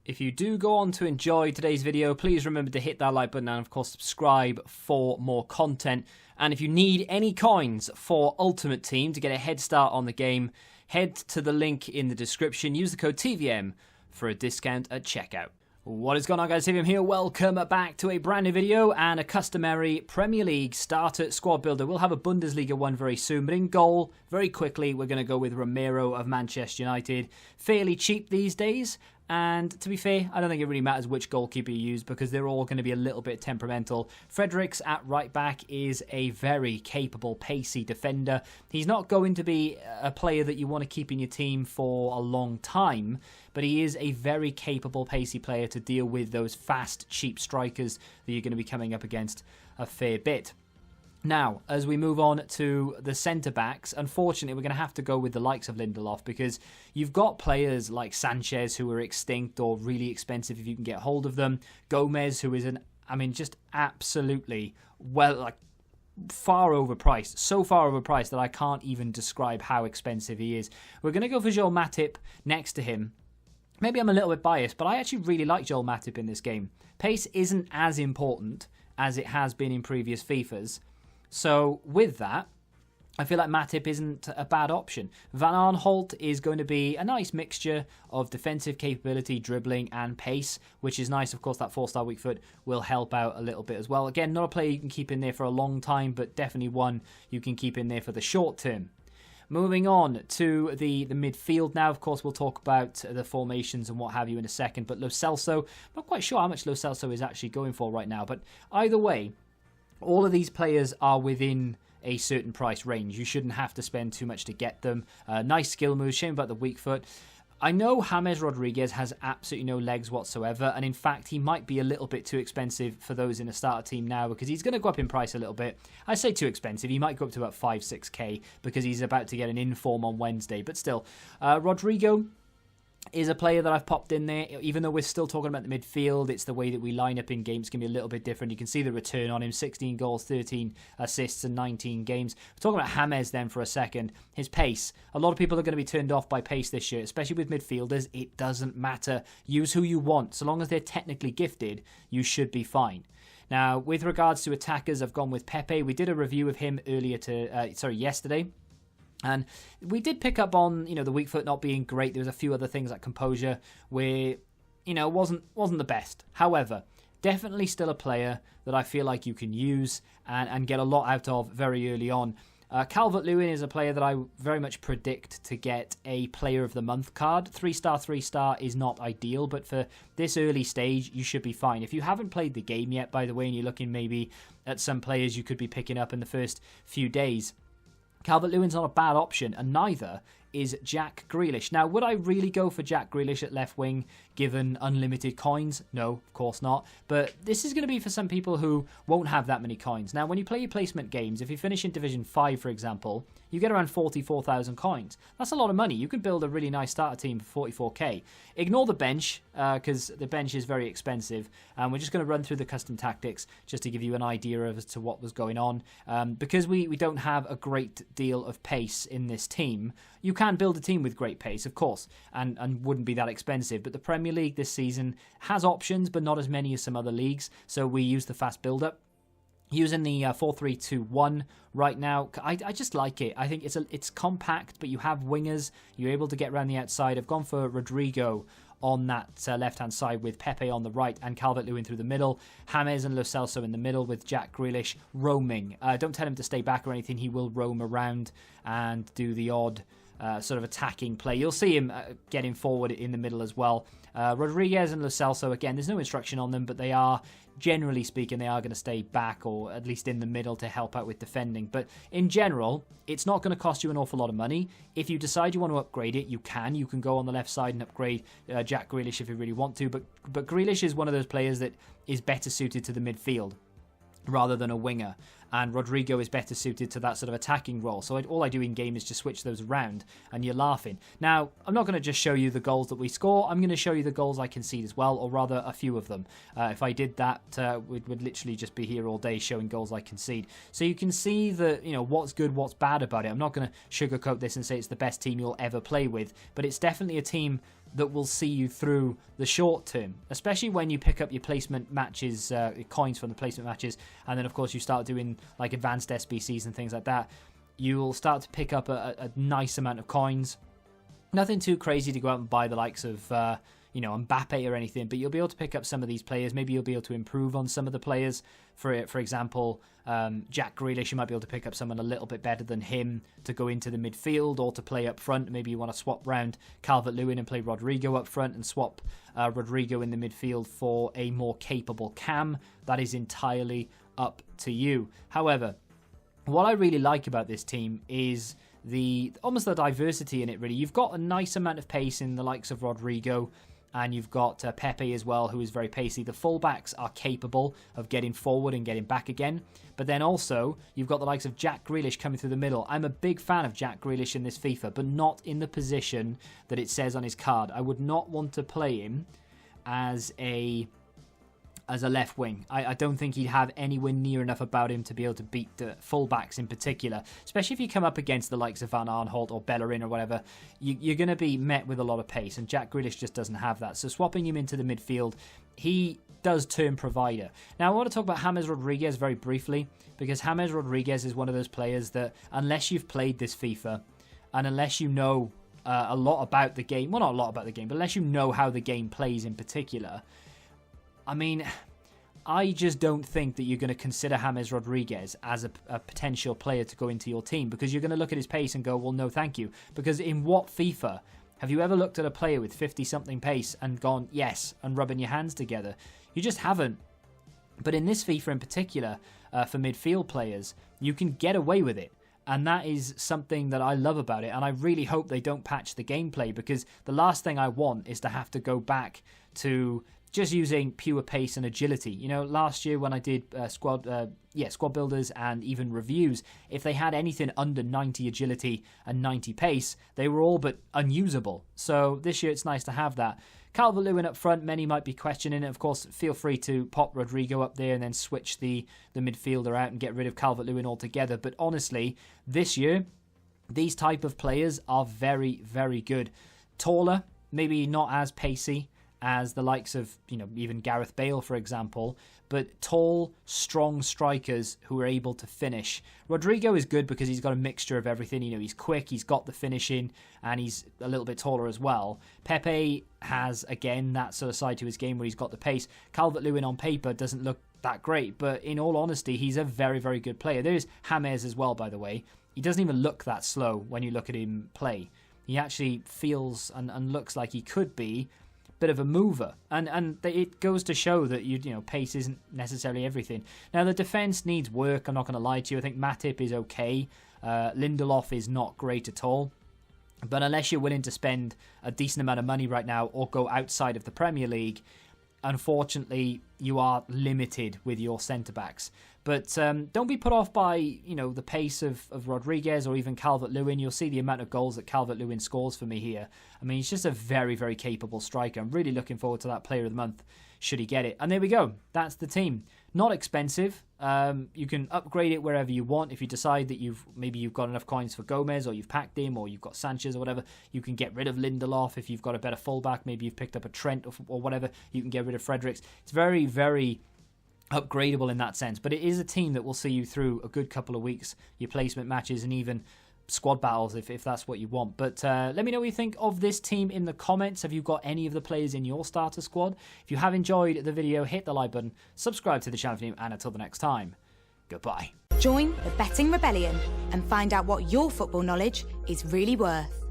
If you do go on to enjoy today's video, please remember to hit that like button and of course subscribe for more content. And if you need any coins for Ultimate Team to get a head start on the game, head to the link in the description. Use the code TVM for a discount at checkout. What is going on, guys? TVM here. Welcome back to a brand new video and a customary Premier League starter squad builder. We'll have a Bundesliga one very soon, but in goal, very quickly, we're going to go with Romero of Manchester United. Fairly cheap these days. And to be fair, I don't think it really matters which goalkeeper you use because they're all going to be a little bit temperamental. Fredericks at right back is a very capable, pacey defender. He's not going to be a player that you want to keep in your team for a long time, but he is a very capable, pacey player to deal with those fast, cheap strikers that you're going to be coming up against a fair bit. Now, as we move on to the centre-backs, unfortunately, we're going to have to go with the likes of Lindelof because you've got players like Sanchez who are extinct or really expensive if you can get hold of them. Gomez, who is just absolutely, far overpriced. So far overpriced that I can't even describe how expensive he is. We're going to go for Joel Matip next to him. Maybe I'm a little bit biased, but I actually really like Joel Matip in this game. Pace isn't as important as it has been in previous FIFAs. So with that, I feel like Matip isn't a bad option. Van Aanholt is going to be a nice mixture of defensive capability, dribbling and pace, which is nice. Of course, that 4-star weak foot will help out a little bit as well. Again, not a player you can keep in there for a long time, but definitely one you can keep in there for the short term. Moving on to the midfield now. Of course, we'll talk about the formations and what have you in a second. But Lo Celso, I'm not quite sure how much Lo Celso is actually going for right now. But either way, all of these players are within a certain price range. You shouldn't have to spend too much to get them. Nice skill moves. Shame about the weak foot. I know James Rodriguez has absolutely no legs whatsoever, and in fact, he might be a little bit too expensive for those in a starter team now because he's going to go up in price a little bit. I say too expensive. He might go up to about 5-6k because he's about to get an inform on Wednesday, but still. Rodrigo is a player that I've popped in there. Even though we're still talking about the midfield, it's the way that we line up in games can be a little bit different. You can see the return on him, 16 goals, 13 assists and 19 games. We're talking about James then for a second. His pace. A lot of people are going to be turned off by pace this year, especially with midfielders. It doesn't matter. Use who you want. So long as they're technically gifted, you should be fine. Now, with regards to attackers, I've gone with Pepe. We did a review of him yesterday. And we did pick up on, the weak foot not being great. There was a few other things like composure where, wasn't the best. However, definitely still a player that I feel like you can use and get a lot out of very early on. Calvert-Lewin is a player that I very much predict to get a Player of the Month card. 3-star is not ideal, but for this early stage, you should be fine. If you haven't played the game yet, by the way, and you're looking maybe at some players you could be picking up in the first few days, Calvert-Lewin's not a bad option, and neither is Jack Grealish. Now, would I really go for Jack Grealish at left wing given unlimited coins? No, of course not. But this is going to be for some people who won't have that many coins. Now, when you play your placement games, if you finish in Division 5, for example, you get around 44,000 coins. That's a lot of money. You can build a really nice starter team for 44k. Ignore the bench, because the bench is very expensive. And we're just going to run through the custom tactics just to give you an idea as to what was going on. Because we don't have a great deal of pace in this team, you can build a team with great pace, of course, and wouldn't be that expensive. But the Premier League this season has options, but not as many as some other leagues. So we use the fast build-up. Using the 4-3-2-1 right now, I just like it. I think it's compact, but you have wingers. You're able to get around the outside. I've gone for Rodrigo on that left-hand side with Pepe on the right and Calvert-Lewin through the middle. James and Lo Celso in the middle with Jack Grealish roaming. Don't tell him to stay back or anything. He will roam around and do the odd sort of attacking play. You'll see him getting forward in the middle as well. Rodriguez and Lo Celso, again, there's no instruction on them, but they are, generally speaking, they are going to stay back or at least in the middle to help out with defending. But in general, it's not going to cost you an awful lot of money. If you decide you want to upgrade it, you can. You can go on the left side and upgrade Jack Grealish if you really want to. But Grealish is one of those players that is better suited to the midfield rather than a winger. and Rodrigo is better suited to that sort of attacking role. So all I do in game is just switch those around, and you're laughing. Now, I'm not going to just show you the goals that we score. I'm going to show you the goals I concede as well, or rather a few of them. If I did that, we'd literally just be here all day showing goals I concede. So you can see that, what's good, what's bad about it. I'm not going to sugarcoat this and say it's the best team you'll ever play with, but it's definitely a team that will see you through the short term, especially when you pick up your placement matches, coins from the placement matches, and then of course you start doing like advanced SBCs and things like that. You will start to pick up a nice amount of coins. Nothing too crazy to go out and buy the likes of Mbappe or anything, but you'll be able to pick up some of these players. Maybe you'll be able to improve on some of the players. For example, Jack Grealish, you might be able to pick up someone a little bit better than him to go into the midfield or to play up front. Maybe you want to swap round Calvert-Lewin and play Rodrigo up front and swap Rodrigo in the midfield for a more capable Cam. That is entirely up to you. However, what I really like about this team is almost the diversity in it, really. You've got a nice amount of pace in the likes of Rodrigo, and you've got Pepe as well, who is very pacey. The fullbacks are capable of getting forward and getting back again. But then also, you've got the likes of Jack Grealish coming through the middle. I'm a big fan of Jack Grealish in this FIFA, but not in the position that it says on his card. I would not want to play him as a left wing. I don't think he'd have anywhere near enough about him to be able to beat the fullbacks in particular, especially if you come up against the likes of Van Aanholt or Bellerin or whatever. You're going to be met with a lot of pace, and Jack Grealish just doesn't have that. So swapping him into the midfield, he does turn provider. Now I want to talk about James Rodriguez very briefly, because James Rodriguez is one of those players that, unless you've played this FIFA and unless you know a lot about the game, well, not a lot about the game, but unless you know how the game plays in particular, I mean, I just don't think that you're going to consider James Rodriguez as a potential player to go into your team, because you're going to look at his pace and go, well, no, thank you. Because in what FIFA have you ever looked at a player with 50-something pace and gone, yes, and rubbing your hands together? You just haven't. But in this FIFA in particular, for midfield players, you can get away with it. And that is something that I love about it. And I really hope they don't patch the gameplay, because the last thing I want is to have to go back to just using pure pace and agility. Last year when I did squad builders and even reviews, if they had anything under 90 agility and 90 pace, they were all but unusable. So this year it's nice to have that. Calvert-Lewin up front, many might be questioning it. Of course, feel free to pop Rodrigo up there and then switch the midfielder out and get rid of Calvert-Lewin altogether. But honestly, this year, these type of players are very, very good. Taller, maybe not as pacey as the likes of, even Gareth Bale, for example, but tall, strong strikers who are able to finish. Rodrigo is good because he's got a mixture of everything. He's quick, he's got the finishing, and he's a little bit taller as well. Pepe has, again, that sort of side to his game where he's got the pace. Calvert-Lewin on paper doesn't look that great, but in all honesty, he's a very, very good player. There's James as well, by the way. He doesn't even look that slow when you look at him play. He actually feels and looks like he could be bit of a mover, and it goes to show that pace isn't necessarily everything. Now the defense needs work. I'm not going to lie to you. I think Matip is okay. Lindelof is not great at all. But unless you're willing to spend a decent amount of money right now or go outside of the Premier League, unfortunately you are limited with your centre backs. But don't be put off by the pace of Rodriguez or even Calvert-Lewin. You'll see the amount of goals that Calvert-Lewin scores for me here. I mean, he's just a very, very capable striker. I'm really looking forward to that Player of the Month, should he get it. And there we go. That's the team. Not expensive. You can upgrade it wherever you want. If you decide that you've got enough coins for Gomez, or you've packed him, or you've got Sanchez or whatever, you can get rid of Lindelof. If you've got a better fullback, maybe you've picked up a Trent or whatever, you can get rid of Fredericks. It's very, very upgradable in that sense, but it is a team that will see you through a good couple of weeks, your placement matches and even squad battles if that's what you want. But let me know what you think of this team in the comments. Have you got any of the players in your starter squad? If you have enjoyed the video, hit the like button, subscribe to the channel, and until the next time, goodbye. Join the Betting Rebellion and find out what your football knowledge is really worth.